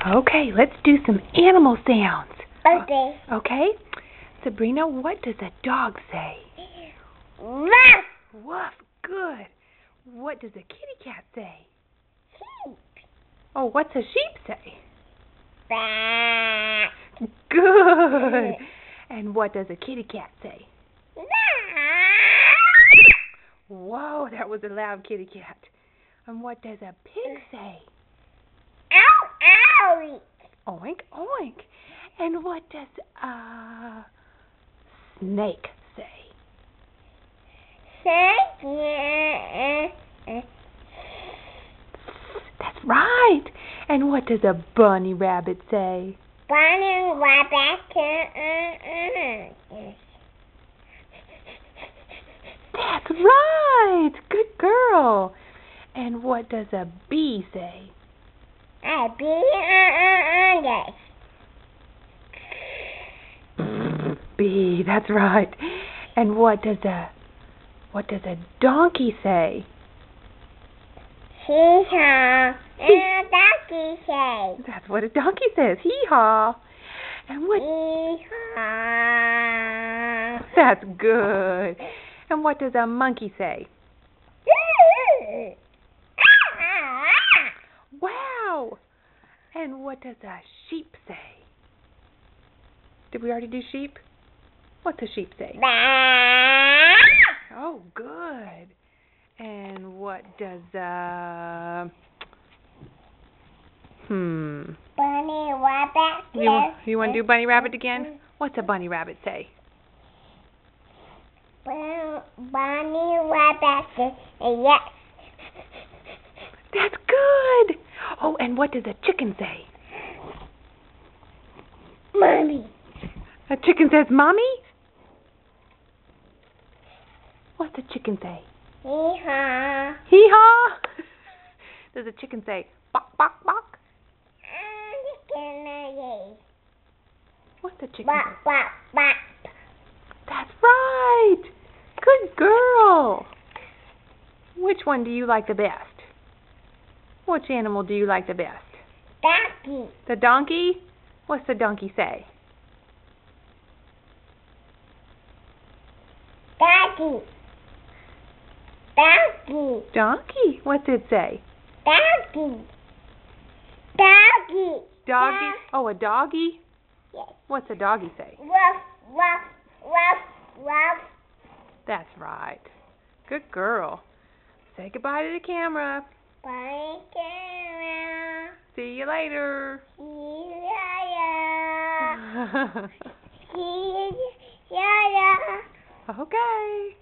Okay, let's do some animal sounds. Okay. Okay? Sabrina, what does a dog say? Ruff. Woof. Good. What does a kitty cat say? Sheep. Oh, what's a sheep say? Bah. Good. And what does a kitty cat say? Bah. Whoa, that was a loud kitty cat. And what does a pig say? Ow, ow. Oink, oink. And what does a snake say? That's right. And what does a bunny rabbit say? Bunny rabbit. That's right. Good girl. And what does a bee say? A bee. Bee, that's right. And what does a donkey say? Hee-haw. Donkey say. That's what a donkey says. Hee-haw. And what? Hee-haw. That's good. And what does a monkey say? Wow. And what does a sheep say? Did we already do sheep? What's a sheep say? Oh, good. And what does Bunny rabbit. You want to do bunny rabbit again? What's a bunny rabbit say? Bunny rabbit says yes. That's good. Oh, and what does a chicken say? Mommy. A chicken says mommy? What's a chicken say? Hee-haw. Hee-haw. Does a chicken say bok, bok, bok? What's a chicken Bok, say? bok, bok. That's right. Good girl. Which one do you like the best? Which animal do you like the best? Donkey. The donkey? What's the donkey say? Donkey. Donkey. Donkey. What's it say? Donkey. Doggy. Doggy. Oh, a doggy? Yes. What's a doggy say? Ruff, ruff, ruff, ruff. That's right. Good girl. Say goodbye to the camera. Bye, camera. See you later. See you later. See you later. Okay.